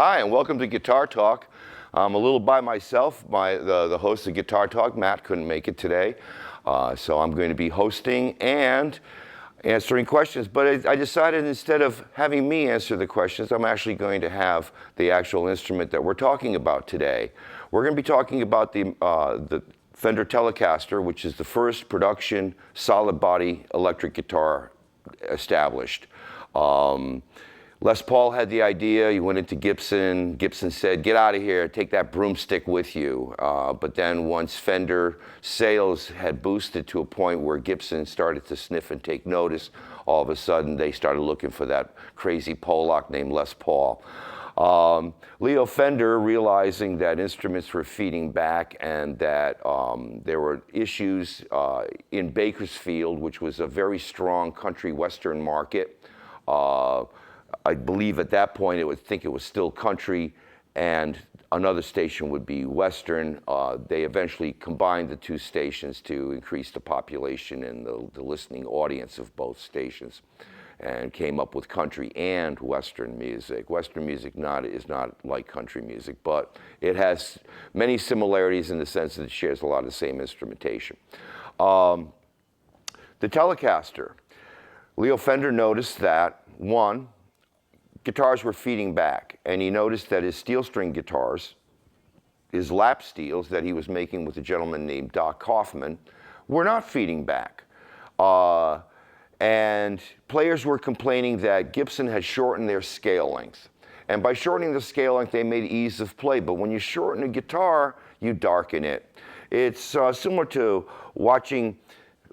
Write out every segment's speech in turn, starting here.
Hi, and welcome to Guitar Talk. I'm a little by myself. The host of Guitar Talk, Matt, couldn't make it today. So I'm going to be hosting and answering questions. But I decided instead of having me answer the questions, I'm actually going to have the actual instrument that we're talking about today. We're going to be talking about the Fender Telecaster, which is the first production solid body electric guitar established. Les Paul had the idea. He went into Gibson. Gibson said, "Get out of here, take that broomstick with you." But then once Fender sales had boosted to a point where Gibson started to sniff and take notice, all of a sudden they started looking for that crazy Pollock named Les Paul. Leo Fender, realizing that instruments were feeding back and that there were issues in Bakersfield, which was a very strong country western market. I believe at that point it was still country and another station would be western. They eventually combined the two stations to increase the population and the listening audience of both stations, and came up with country and western music. Western music is not like country music, but it has many similarities in the sense that it shares a lot of the same instrumentation. The Telecaster. Leo Fender noticed that, one, guitars were feeding back, and he noticed that his steel string guitars, his lap steels that he was making with a gentleman named Doc Kaufman, were not feeding back. And players were complaining that Gibson had shortened their scale length. And by shortening the scale length, they made ease of play. But when you shorten a guitar, you darken it. It's similar to watching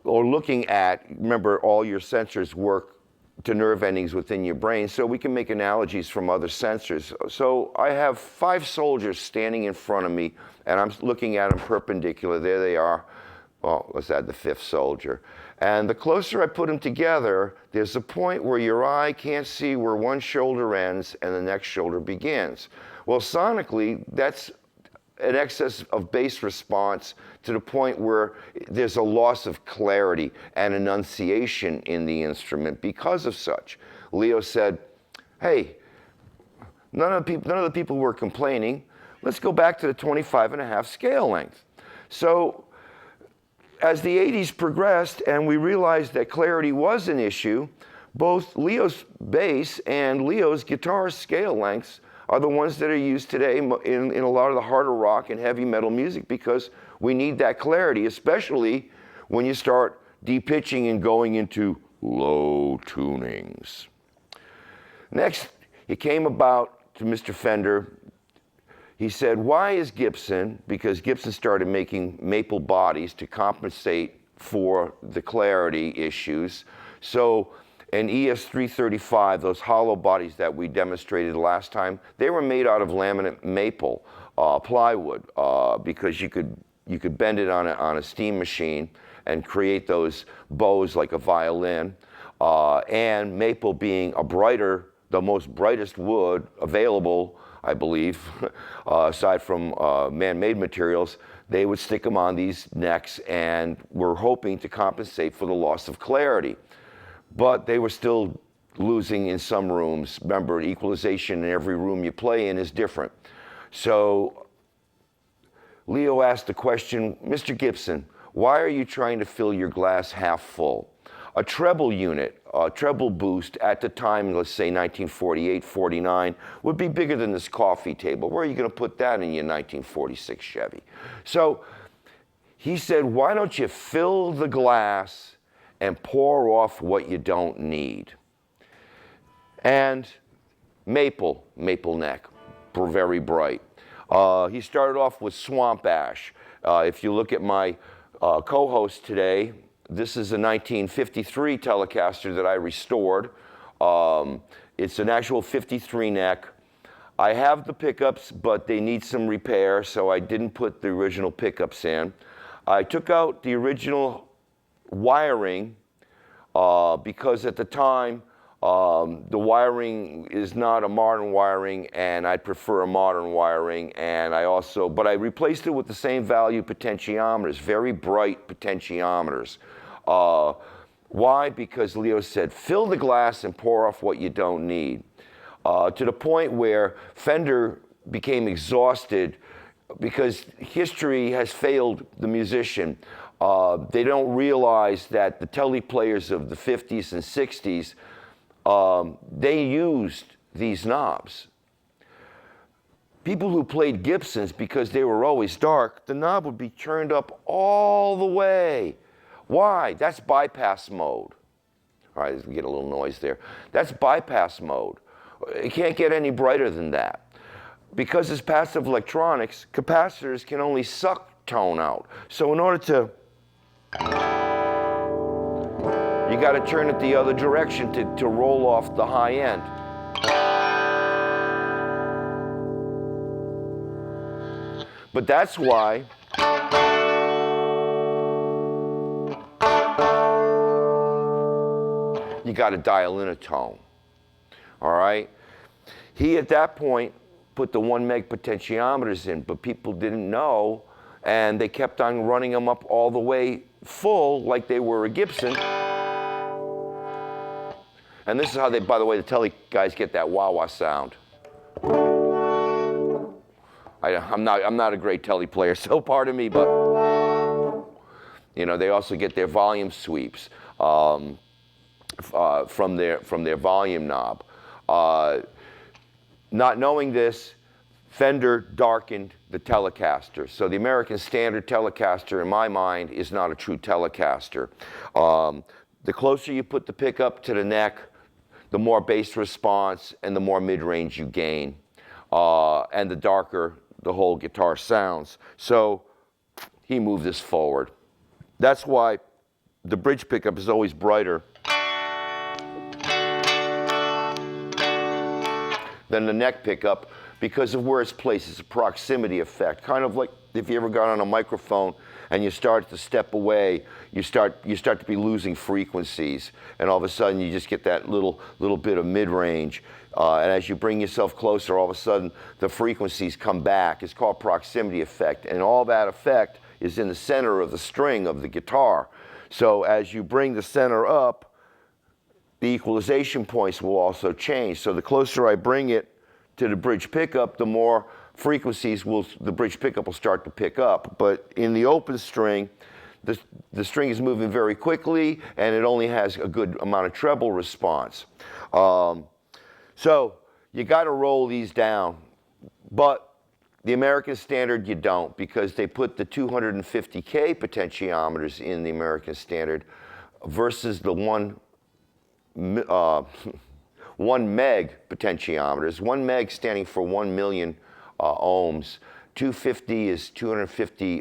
or looking at, remember, all your sensors work to nerve endings within your brain, so we can make analogies from other sensors. So I have 5 soldiers standing in front of me, and I'm looking at them perpendicular. There they are. Well, let's add the 5th soldier. And the closer I put them together, there's a point where your eye can't see where one shoulder ends and the next shoulder begins. Well, sonically, that's an excess of bass response to the point where there's a loss of clarity and enunciation in the instrument because of such. Leo said, "Hey, none of the people were complaining. Let's go back to the 25.5 scale length." So as the 80s progressed and we realized that clarity was an issue, both Leo's bass and Leo's guitar scale lengths are the ones that are used today in a lot of the harder rock and heavy metal music, because we need that clarity, especially when you start de-pitching and going into low tunings. Next, it came about to Mr. Fender. He said, why is Gibson, because Gibson started making maple bodies to compensate for the clarity issues. So an ES335, those hollow bodies that we demonstrated last time, they were made out of laminate maple plywood, because you could bend it on a steam machine and create those bows like a violin. And maple being the most brightest wood available, I believe, aside from man-made materials, they would stick them on these necks and were hoping to compensate for the loss of clarity. But they were still losing in some rooms. Remember, equalization in every room you play in is different. So Leo asked the question, "Mr. Gibson, why are you trying to fill your glass half full? A treble unit, a treble boost at the time, let's say 1948, 49, would be bigger than this coffee table. Where are you going to put that in your 1946 Chevy?" So he said, why don't you fill the glass and pour off what you don't need? And maple neck, very bright. He started off with swamp ash. If you look at my co-host today, this is a 1953 Telecaster that I restored. It's an actual 53 neck. I have the pickups, but they need some repair, so I didn't put the original pickups in. I took out the original wiring because at the time the wiring is not a modern wiring, and I prefer a modern wiring. And but I replaced it with the same value potentiometers, very bright potentiometers. Why? Because Leo said, fill the glass and pour off what you don't need. to the point where Fender became exhausted because history has failed the musician. They don't realize that the Tele players of the 50s and 60s, they used these knobs. People who played Gibsons, because they were always dark, the knob would be turned up all the way. Why? That's bypass mode. All right, we get a little noise there. That's bypass mode. It can't get any brighter than that. Because it's passive electronics, capacitors can only suck tone out. So in order to, you got to turn it the other direction to roll off the high end. But that's why you got to dial in a tone. All right? He, at that point, put the 1 meg potentiometers in, but people didn't know, and they kept on running them up all the way full like they were a Gibson. And this is how they, by the way, the Tele guys get that wah-wah sound. I'm not a great Tele player, so pardon me, but you know, they also get their volume sweeps from their volume knob. Not knowing this, Fender darkened the Telecaster. So the American Standard Telecaster, in my mind, is not a true Telecaster. The closer you put the pickup to the neck, the more bass response and the more mid-range you gain, and the darker the whole guitar sounds. So he moved this forward. That's why the bridge pickup is always brighter than the neck pickup because of where it's placed. It's a proximity effect. Kind of like if you ever got on a microphone and you start to step away, you start to be losing frequencies, and all of a sudden you just get that little bit of mid-range. And as you bring yourself closer, all of a sudden the frequencies come back. It's called proximity effect, and all that effect is in the center of the string of the guitar. So as you bring the center up, the equalization points will also change. So the closer I bring it to the bridge pickup, the more frequencies the bridge pickup will start to pick up. But in the open string, the string is moving very quickly, and it only has a good amount of treble response. So you got to roll these down, but the American Standard you don't, because they put the 250K potentiometers in the American Standard versus the 1 meg potentiometers. 1 meg standing for 1 million ohms. 250 is 250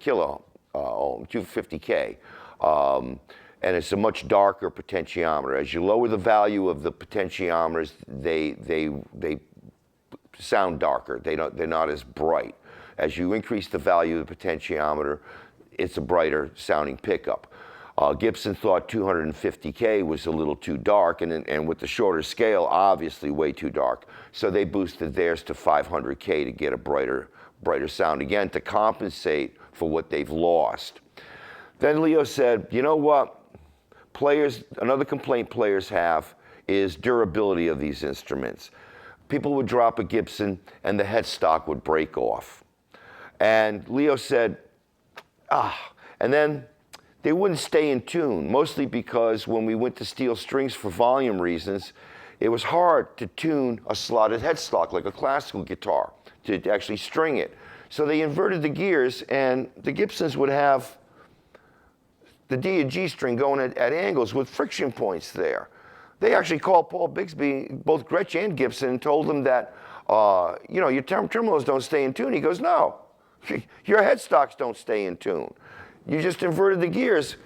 kilo ohm, 250K. And it's a much darker potentiometer. As you lower the value of the potentiometers, they sound darker. They're not as bright. As you increase the value of the potentiometer, it's a brighter sounding pickup. Gibson thought 250K was a little too dark, and with the shorter scale, obviously way too dark. So they boosted theirs to 500K to get a brighter sound, again, to compensate for what they've lost. Then Leo said, you know what? Another complaint players have is durability of these instruments. People would drop a Gibson and the headstock would break off. And Leo said, and then they wouldn't stay in tune, mostly because when we went to steel strings for volume reasons, it was hard to tune a slotted headstock like a classical guitar, to actually string it. So they inverted the gears, and the Gibsons would have the D and G string going at angles with friction points there. They actually called Paul Bigsby, both Gretsch and Gibson, and told him that, your tremolos don't stay in tune. He goes, no, your headstocks don't stay in tune. You just inverted the gears.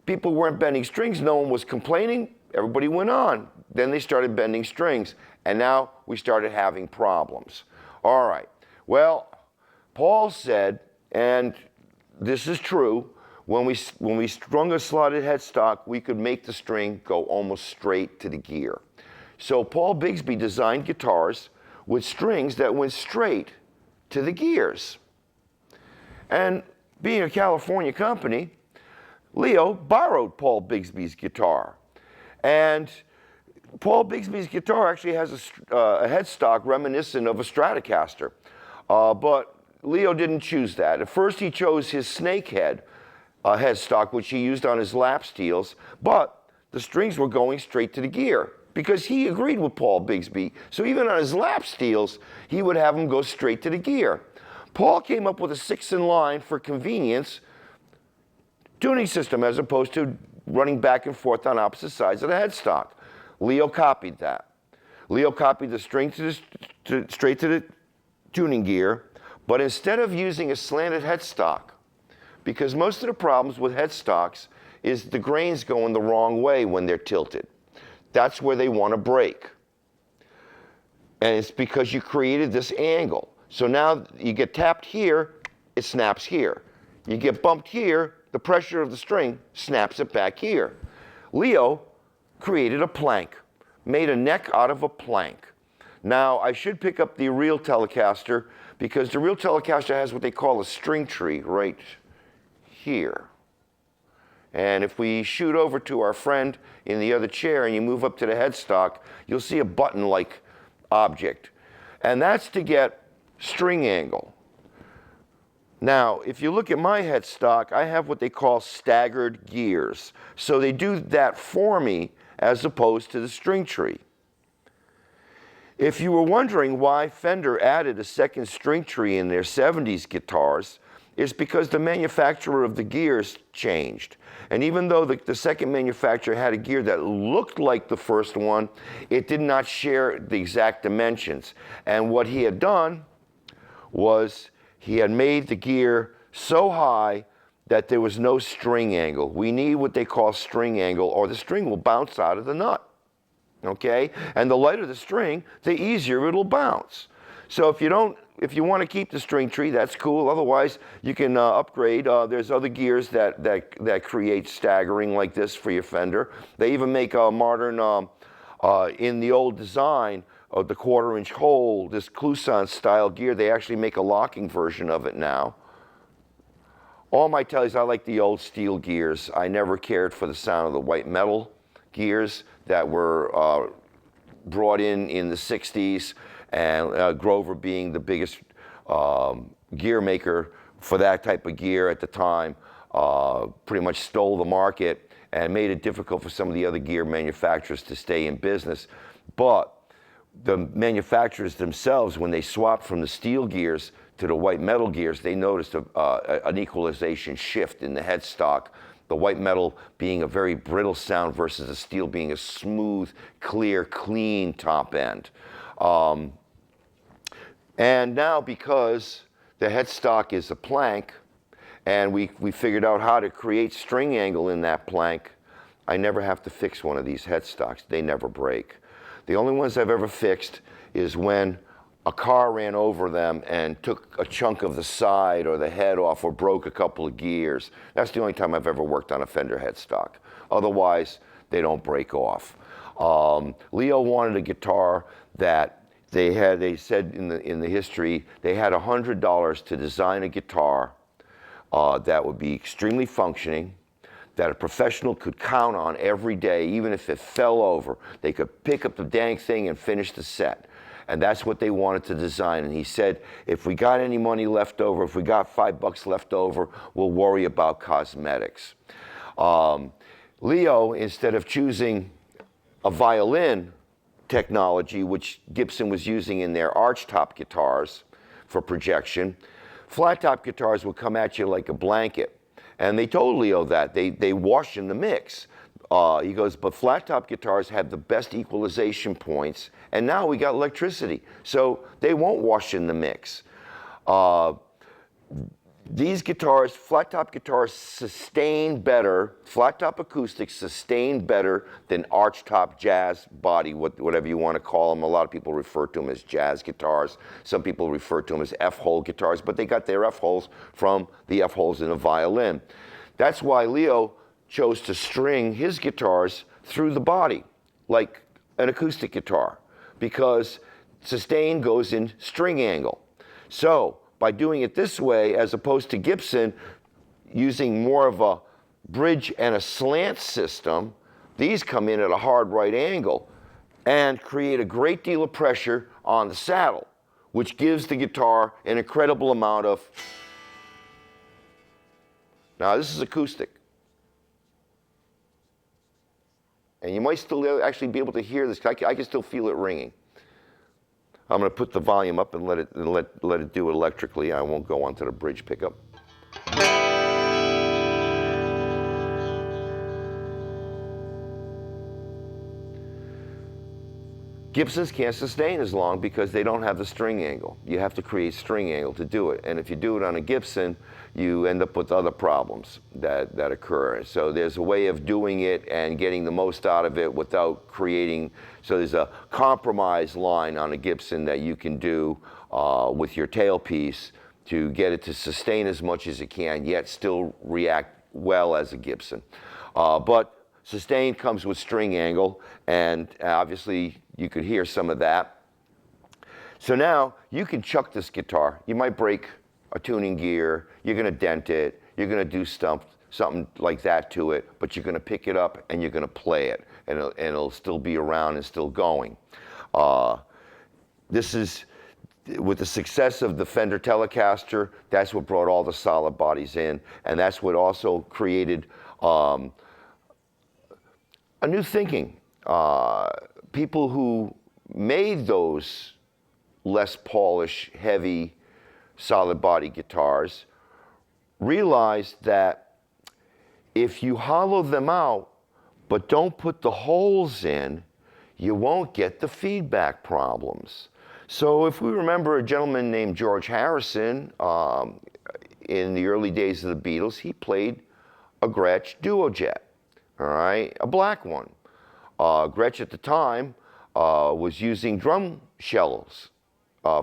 People weren't bending strings. No one was complaining. Everybody went on. Then they started bending strings, and now we started having problems. All right. Well, Paul said, and this is true, when we strung a slotted headstock, we could make the string go almost straight to the gear. So Paul Bigsby designed guitars with strings that went straight to the gears. And being a California company, Leo borrowed Paul Bigsby's guitar. And Paul Bigsby's guitar actually has a headstock reminiscent of a Stratocaster, but Leo didn't choose that. At first he chose his snakehead headstock, which he used on his lap steels, but the strings were going straight to the gear because he agreed with Paul Bigsby. So even on his lap steels, he would have them go straight to the gear. Paul came up with a 6-in-line for convenience tuning system as opposed to running back and forth on opposite sides of the headstock. Leo copied that. Leo copied the string straight to the tuning gear, but instead of using a slanted headstock, because most of the problems with headstocks is the grains going the wrong way when they're tilted. That's where they want to break. And it's because you created this angle. So now you get tapped here, it snaps here. You get bumped here, the pressure of the string snaps it back here. Leo created a plank, made a neck out of a plank. Now, I should pick up the real Telecaster because the real Telecaster has what they call a string tree right here. And if we shoot over to our friend in the other chair and you move up to the headstock, you'll see a button-like object. And that's to get string angle. Now, if you look at my headstock, I have what they call staggered gears. So they do that for me as opposed to the string tree. If you were wondering why Fender added a second string tree in their 70s guitars, it's because the manufacturer of the gears changed. And even though the second manufacturer had a gear that looked like the first one, it did not share the exact dimensions. And what he had done was he had made the gear so high that there was no string angle. We need what they call string angle, or the string will bounce out of the nut. Okay? And the lighter the string, the easier it'll bounce. So if you want to keep the string tree, that's cool. Otherwise, you can upgrade. There's other gears that create staggering like this for your Fender. They even make a modern, in the old design of the 1/4-inch hole, this Clouson style gear, they actually make a locking version of it now. All my tellies, I like the old steel gears. I never cared for the sound of the white metal gears that were brought in the 60s, and Grover being the biggest gear maker for that type of gear at the time, pretty much stole the market and made it difficult for some of the other gear manufacturers to stay in business. But the manufacturers themselves, when they swapped from the steel gears to the white metal gears, they noticed an equalization shift in the headstock. The white metal being a very brittle sound versus the steel being a smooth, clear, clean top end. And now, because the headstock is a plank, and we figured out how to create string angle in that plank, I never have to fix one of these headstocks. They never break. The only ones I've ever fixed is when a car ran over them and took a chunk of the side or the head off or broke a couple of gears. That's the only time I've ever worked on a Fender headstock. Otherwise, they don't break off. Leo wanted a guitar that they said in the history, they had $100 to design a guitar that would be extremely functioning, that a professional could count on every day, even if it fell over. They could pick up the dang thing and finish the set. And that's what they wanted to design. And he said, if we got any money left over, if we got $5 left over, we'll worry about cosmetics. Leo, instead of choosing a violin technology, which Gibson was using in their archtop guitars for projection, flat top guitars will come at you like a blanket. And they told Leo that. They wash in the mix. He goes, but flat top guitars have the best equalization points, and now we got electricity, so they won't wash in the mix. These guitars, flat top guitars, sustain better, flat top acoustics sustain better than arch top jazz body, whatever you want to call them. A lot of people refer to them as jazz guitars. Some people refer to them as F-hole guitars, but they got their F-holes from the F-holes in a violin. That's why Leo chose to string his guitars through the body, like an acoustic guitar, because sustain goes in string angle. So by doing it this way, as opposed to Gibson using more of a bridge and a slant system, these come in at a hard right angle. and create a great deal of pressure on the saddle, which gives the guitar an incredible amount of. Now this is acoustic. And you might still actually be able to hear this. I can still feel it ringing. I'm going to put the volume up and let it do it electrically. I won't go onto the bridge pickup. Gibsons can't sustain as long because they don't have the string angle. You have to create string angle to do it. And if you do it on a Gibson, you end up with other problems that occur. So there's a way of doing it and getting the most out of it without creating, so there's a compromise line on a Gibson that you can do with your tailpiece to get it to sustain as much as it can, yet still react well as a Gibson. But sustain comes with string angle, and obviously you could hear some of that. So now you can chuck this guitar. You might break a tuning gear, you're gonna dent it, you're gonna do something like that to it, but you're gonna pick it up and you're gonna play it, and it'll still be around and still going. This is, with the success of the Fender Telecaster, that's what brought all the solid bodies in, and that's what also created a new thinking. People who made those Les Paulish, heavy, solid body guitars realized that if you hollow them out but don't put the holes in, you won't get the feedback problems. So if we remember a gentleman named George Harrison, in the early days of the Beatles, he played a Gretsch Duojet, all right, a black one. Gretsch at the time was using drum shells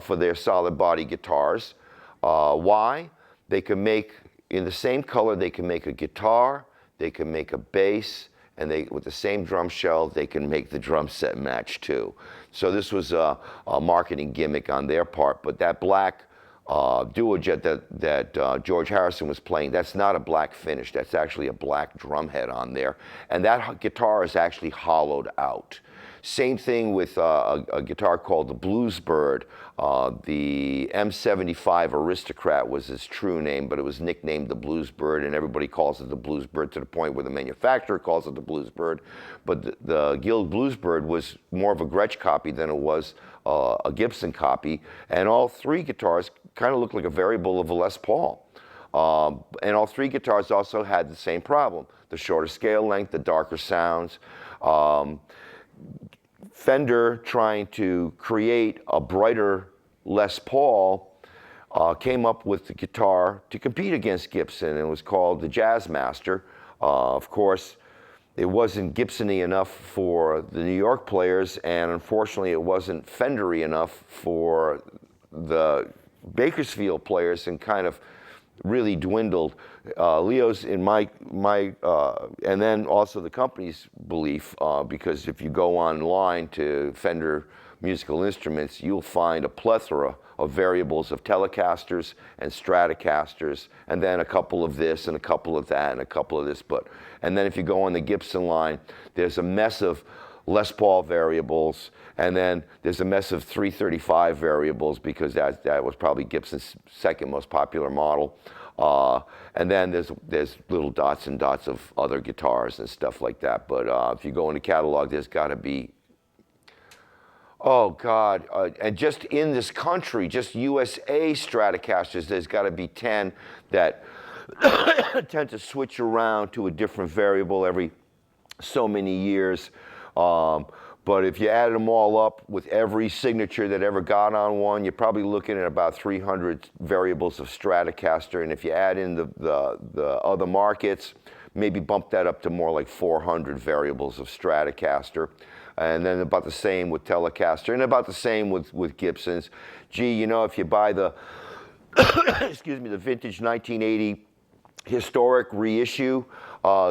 for their solid body guitars. Why? They could make, in the same color, they can make a guitar, they can make a bass, and with the same drum shell, they can make the drum set match too. So this was a marketing gimmick on their part, but that black Duojet that George Harrison was playing, that's not a black finish, that's actually a black drum head on there, and that guitar is actually hollowed out. Same thing with a guitar called the Bluesbird. The M75 Aristocrat was its true name, but it was nicknamed the Bluesbird, and everybody calls it the Bluesbird to the point where the manufacturer calls it the Bluesbird. But the Guild Bluesbird was more of a Gretsch copy than it was a Gibson copy, and all three guitars kind of looked like a variable of a Les Paul. And all three guitars also had the same problem: the shorter scale length, the darker sounds. Fender, trying to create a brighter Les Paul, came up with the guitar to compete against Gibson, and it was called the Jazzmaster. Of course, it wasn't Gibson-y enough for the New York players, and unfortunately it wasn't Fender-y enough for the Bakersfield players, and kind of really dwindled. Leo's, in my and then also the company's belief, because if you go online to Fender Musical Instruments, you'll find a plethora of variables of Telecasters and Stratocasters, and then a couple of this and a couple of that and a couple of this. And then if you go on the Gibson line, there's a mess of Les Paul variables, and then there's a mess of 335 variables, because that was probably Gibson's second most popular model. And then there's little dots and dots of other guitars and stuff like that. But if you go in the catalog, there's got to be, oh God, and just in this country, just USA Stratocasters, there's got to be 10 that tend to switch around to a different variable every so many years. But if you added them all up with every signature that ever got on one, you're probably looking at about 300 variables of Stratocaster. And if you add in the other markets, maybe bump that up to more like 400 variables of Stratocaster. And then about the same with Telecaster, and about the same with Gibsons. Gee, you know, if you buy the, excuse me, the vintage 1980 historic reissue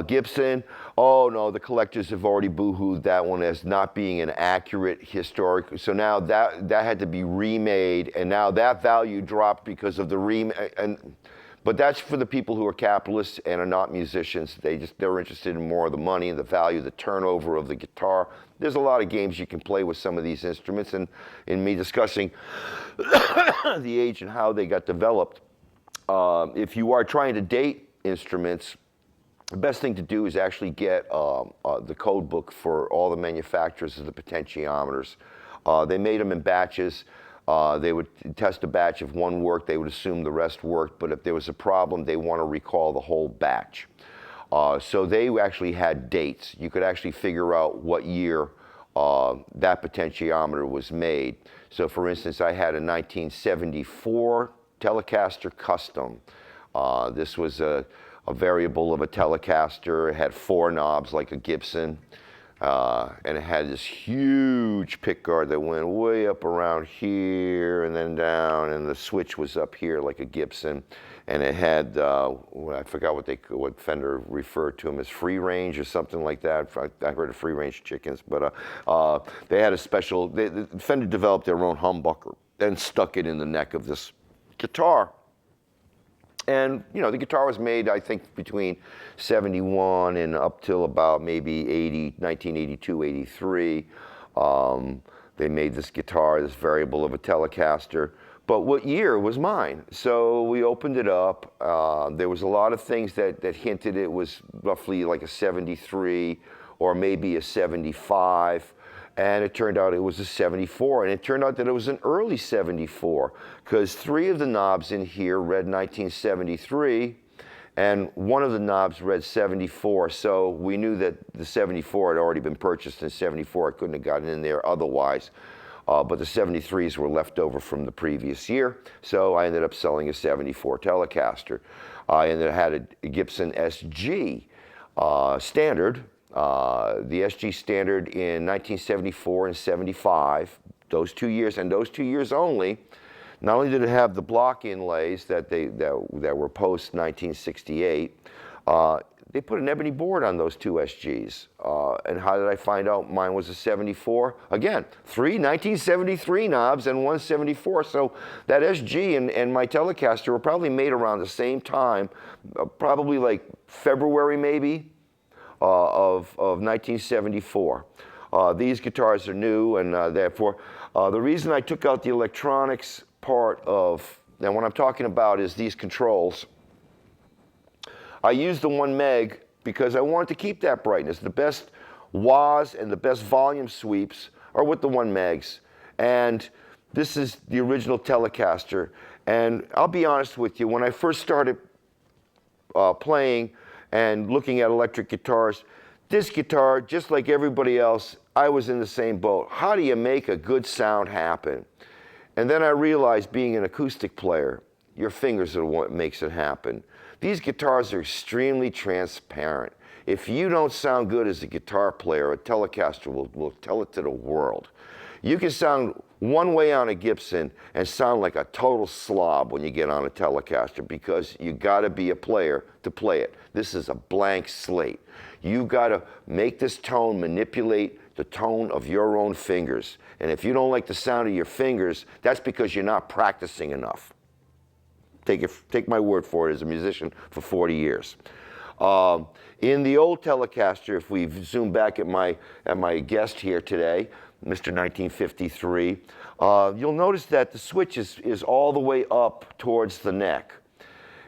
Gibson, oh no, the collectors have already boo-hooed that one as not being an accurate historic. So now that had to be remade, and now that value dropped because of the but that's for the people who are capitalists and are not musicians. They're interested in more of the money and the value, the turnover of the guitar. there's a lot of games you can play with some of these instruments, and in me discussing the age and how they got developed, if you are trying to date instruments, the best thing to do is actually get the code book for all the manufacturers of the potentiometers. They made them in batches. They would test a batch. If one worked, they would assume the rest worked. But if there was a problem, they want to recall the whole batch. So they actually had dates. You could actually figure out what year that potentiometer was made. So for instance, I had a 1974 Telecaster Custom. This was a variable of a Telecaster. It had 4 knobs like a Gibson. And it had this huge pickguard that went way up around here and then down, and the switch was up here like a Gibson. And it had, I forgot what Fender referred to them as, free range or something like that. I heard of free range chickens, but they had a special, Fender developed their own humbucker and stuck it in the neck of this guitar. And, you know, the guitar was made, I think, between 71 and up till about maybe 1982, 83. They made this guitar, this variable of a Telecaster. But what year was mine? So we opened it up. There was a lot of things that hinted it was roughly like a 73 or maybe a 75. And it turned out it was a 74, and it turned out that it was an early 74, because 3 of the knobs in here read 1973, and 1 of the knobs read 74, so we knew that the 74 had already been purchased in 74. It couldn't have gotten in there otherwise, but the 73s were left over from the previous year, so I ended up selling a 74 Telecaster. And it had a Gibson SG standard. The SG standard in 1974 and 75, those 2 years, and those 2 years only. Not only did it have the block inlays that were post 1968, they put an ebony board on those 2 SGs. And how did I find out mine was a 74? Again, 3 1973 knobs and 1 74. So that SG and my Telecaster were probably made around the same time, probably like February maybe. Of 1974. These guitars are new, and therefore, the reason I took out the electronics part of, and what I'm talking about is these controls. I used the 1 meg because I wanted to keep that brightness. The best wahs and the best volume sweeps are with the 1 megs. And this is the original Telecaster. And I'll be honest with you, when I first started playing and looking at electric guitars, this guitar, just like everybody else, I was in the same boat. How do you make a good sound happen? And then I realized, being an acoustic player, your fingers are what makes it happen. These guitars are extremely transparent. If you don't sound good as a guitar player, a Telecaster will tell it to the world. You can sound one way on a Gibson and sound like a total slob when you get on a Telecaster, because you gotta be a player to play it. This is a blank slate. You gotta make this tone manipulate the tone of your own fingers. And if you don't like the sound of your fingers, that's because you're not practicing enough. Take my word for it, as a musician for 40 years. In the old Telecaster, if we zoom back at my guest here today, Mr. 1953, you'll notice that the switch is all the way up towards the neck.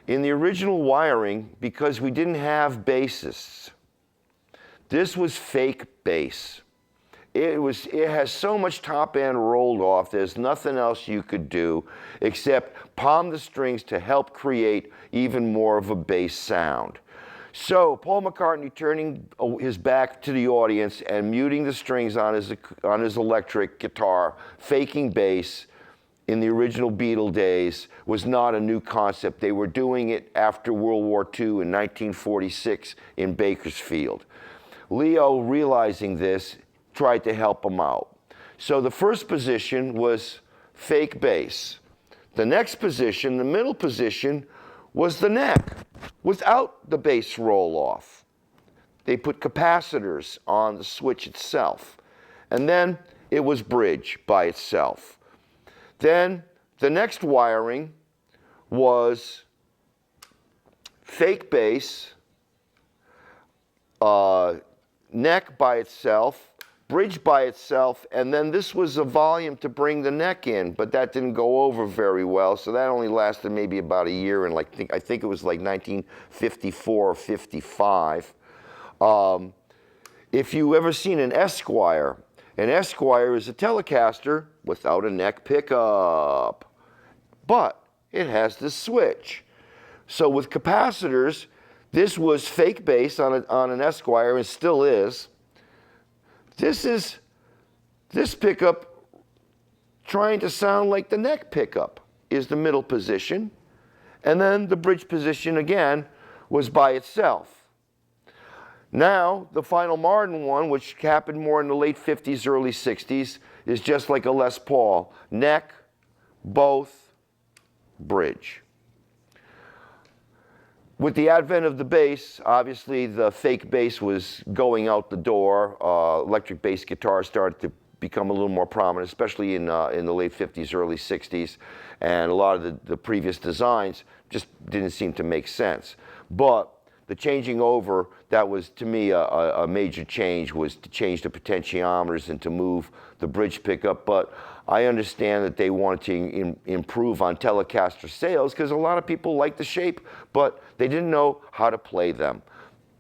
In the original wiring, because we didn't have bassists, this was fake bass. It has so much top end rolled off, there's nothing else you could do except palm the strings to help create even more of a bass sound. So Paul McCartney turning his back to the audience and muting the strings on his electric guitar, faking bass in the original Beatle days, was not a new concept. They were doing it after World War II in 1946 in Bakersfield. Leo, realizing this, tried to help him out. So the first position was fake bass. The next position, the middle position, was the neck, without the bass roll off. They put capacitors on the switch itself. And then it was bridge by itself. Then the next wiring was fake bass, neck by itself, bridge by itself, and then this was a volume to bring the neck in, but that didn't go over very well, so that only lasted maybe about a year, and I think it was like 1954 or 55. If you ever seen an Esquire is a Telecaster without a neck pickup, but it has this switch. So with capacitors, this was fake bass on an Esquire, and still is. This pickup trying to sound like the neck pickup is the middle position, and then the bridge position again was by itself. Now, the final Martin one, which happened more in the late 50s, early 60s, is just like a Les Paul. Neck, both, bridge. With the advent of the bass, obviously the fake bass was going out the door. Electric bass guitars started to become a little more prominent, especially in the late 50s, early 60s. And a lot of the previous designs just didn't seem to make sense. But the changing over, that was to me a major change, was to change the potentiometers and to move the bridge pickup. But I understand that they wanted to improve on Telecaster sales because a lot of people like the shape, but they didn't know how to play them.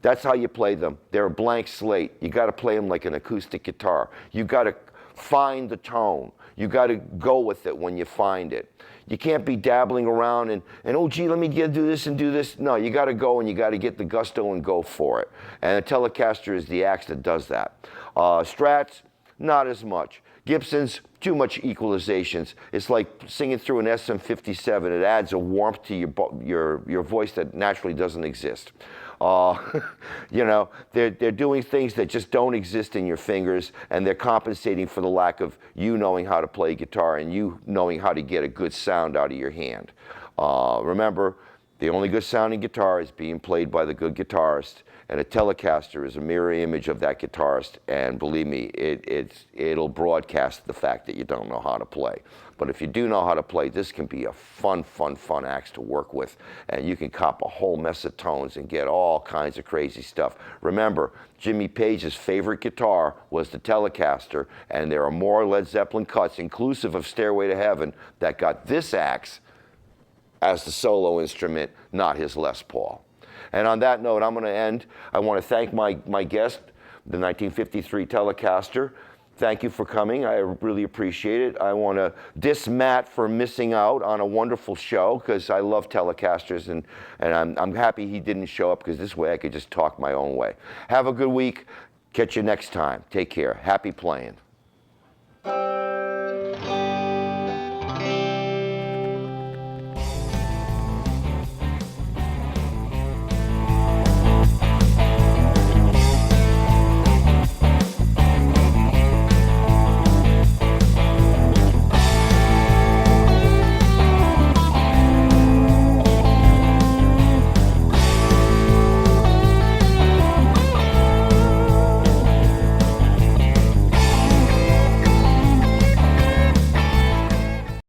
That's how you play them. They're a blank slate. You got to play them like an acoustic guitar. You got to find the tone. You got to go with it when you find it. You can't be dabbling around and oh gee, let me do this and do this. No, you got to go and you got to get the gusto and go for it. And a Telecaster is the axe that does that. Strats, not as much. Gibson's, too much equalizations. It's like singing through an SM57. It adds a warmth to your voice that naturally doesn't exist. You know, they're doing things that just don't exist in your fingers, and they're compensating for the lack of you knowing how to play guitar and you knowing how to get a good sound out of your hand. Remember, the only good sounding guitar is being played by the good guitarist, and a Telecaster is a mirror image of that guitarist, and believe me, it'll broadcast the fact that you don't know how to play. But if you do know how to play, this can be a fun axe to work with, and you can cop a whole mess of tones and get all kinds of crazy stuff. Remember, Jimmy Page's favorite guitar was the Telecaster, and there are more Led Zeppelin cuts, inclusive of Stairway to Heaven, that got this axe as the solo instrument, not his Les Paul. And on that note, I'm going to end. I want to thank my guest, the 1953 Telecaster. Thank you for coming. I really appreciate it. I want to diss Matt for missing out on a wonderful show because I love Telecasters, and I'm happy he didn't show up because this way I could just talk my own way. Have a good week. Catch you next time. Take care. Happy playing.